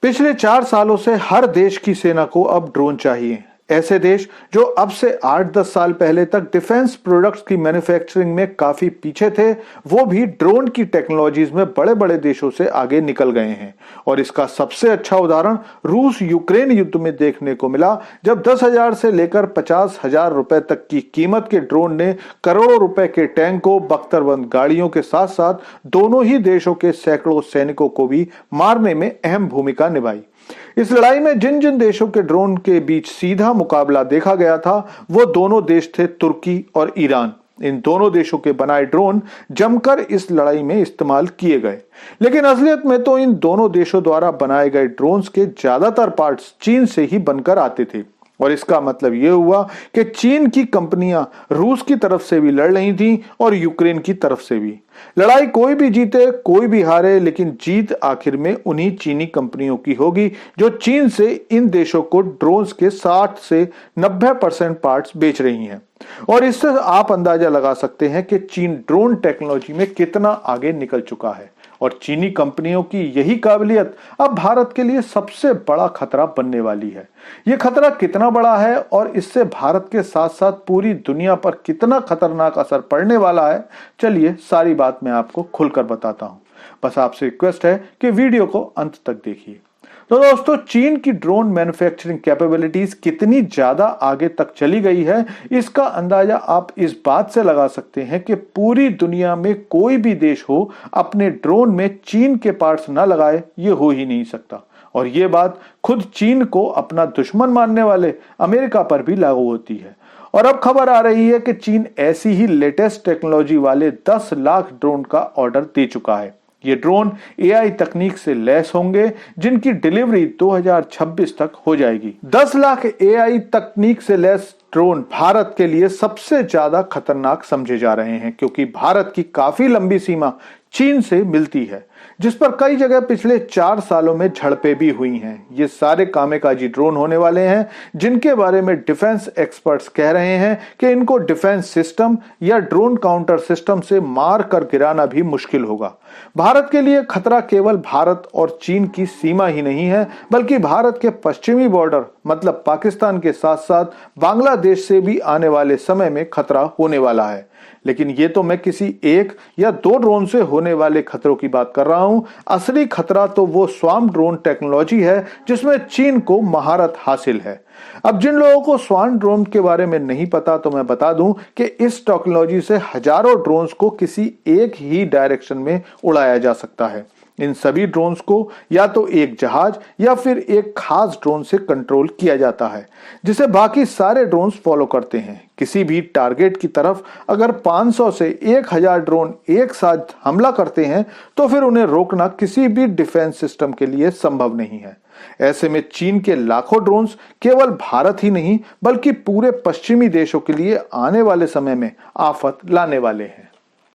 पिछले 4 सालों से हर देश की सेना को अब ड्रोन चाहिए। ऐसे देश जो अब से 8-10 साल पहले तक डिफेंस प्रोडक्ट्स की मैन्युफैक्चरिंग में काफी पीछे थे, वो भी ड्रोन की टेक्नोलॉजीज में बड़े बड़े देशों से आगे निकल गए हैं। और इसका सबसे अच्छा उदाहरण रूस यूक्रेन युद्ध में देखने को मिला, जब 10,000 से लेकर 50,000 रुपए तक की कीमत के ड्रोन ने करोड़ों रुपए के टैंकों, बख्तरबंद गाड़ियों के साथ साथ दोनों ही देशों के सैकड़ों सैनिकों को भी मारने में अहम भूमिका निभाई। इस लड़ाई में जिन जिन देशों के ड्रोन के बीच सीधा मुकाबला देखा गया था, वो दोनों देश थे तुर्की और ईरान। इन दोनों देशों के बनाए ड्रोन जमकर इस लड़ाई में इस्तेमाल किए गए। लेकिन असलियत में तो इन दोनों देशों द्वारा बनाए गए ड्रोन्स के ज्यादातर पार्ट्स चीन से ही बनकर आते थे। और इसका मतलब यह हुआ कि चीन की कंपनियां रूस की तरफ से भी लड़ रही थीं और यूक्रेन की तरफ से भी। लड़ाई कोई भी जीते कोई भी हारे, लेकिन जीत आखिर में उन्हीं चीनी कंपनियों की होगी जो चीन से इन देशों को ड्रोन्स के 60 से 90% पार्ट्स बेच रही हैं। और इससे आप अंदाजा लगा सकते हैं कि चीन ड्रोन टेक्नोलॉजी में कितना आगे निकल चुका है। और चीनी कंपनियों की यही काबिलियत अब भारत के लिए सबसे बड़ा खतरा बनने वाली है। यह खतरा कितना बड़ा है और इससे भारत के साथ साथ पूरी दुनिया पर कितना खतरनाक असर पड़ने वाला है, चलिए सारी बात मैं आपको खुलकर बताता हूं। बस आपसे रिक्वेस्ट है कि वीडियो को अंत तक देखिए। तो दोस्तों, चीन की ड्रोन मैन्युफैक्चरिंग कैपेबिलिटीज कितनी ज्यादा आगे तक चली गई है, इसका अंदाजा आप इस बात से लगा सकते हैं कि पूरी दुनिया में कोई भी देश हो अपने ड्रोन में चीन के पार्ट्स ना लगाए, ये हो ही नहीं सकता। और ये बात खुद चीन को अपना दुश्मन मानने वाले अमेरिका पर भी लागू होती है। और अब खबर आ रही है कि चीन ऐसी ही लेटेस्ट टेक्नोलॉजी वाले 10 लाख ड्रोन का ऑर्डर दे चुका है। ये ड्रोन एआई तकनीक से लैस होंगे, जिनकी डिलीवरी 2026 तक हो जाएगी। 10 लाख एआई तकनीक से लैस ड्रोन भारत के लिए सबसे ज्यादा खतरनाक समझे जा रहे हैं, क्योंकि भारत की काफी लंबी सीमा चीन से मिलती है, जिस पर कई जगह पिछले 4 सालों में झड़पें भी हुई हैं। ये सारे कामेकाजी ड्रोन होने वाले हैं, जिनके बारे में डिफेंस एक्सपर्ट्स कह रहे हैं कि इनको डिफेंस सिस्टम या ड्रोन काउंटर सिस्टम से मार कर गिराना भी मुश्किल होगा। भारत के लिए खतरा केवल भारत और चीन की सीमा ही नहीं है, बल्कि भारत के पश्चिमी बॉर्डर मतलब पाकिस्तान के साथ साथ बांग्लादेश से भी आने वाले समय में खतरा होने वाला है। लेकिन ये तो मैं किसी एक या 2 ड्रोन से होने वाले खतरों की बात कर रहा हूं। असली खतरा तो वो स्वार्म ड्रोन टेक्नोलॉजी है, जिसमें चीन को महारत हासिल है। अब जिन लोगों को स्वार्म ड्रोन के बारे में नहीं पता, तो मैं बता दूं कि इस टेक्नोलॉजी से हजारों ड्रोन्स को किसी एक ही डायरेक्शन में उड़ाया जा सकता है। इन सभी ड्रोन्स को या तो एक जहाज या फिर एक खास ड्रोन से कंट्रोल किया जाता है, जिसे बाकी सारे ड्रोन्स फॉलो करते हैं। किसी भी टारगेट की तरफ अगर 500 से 1000 ड्रोन एक साथ हमला करते हैं, तो फिर उन्हें रोकना किसी भी डिफेंस सिस्टम के लिए संभव नहीं है। ऐसे में चीन के लाखों ड्रोन्स केवल भारत ही नहीं, बल्कि पूरे पश्चिमी देशों के लिए आने वाले समय में आफत लाने वाले हैं।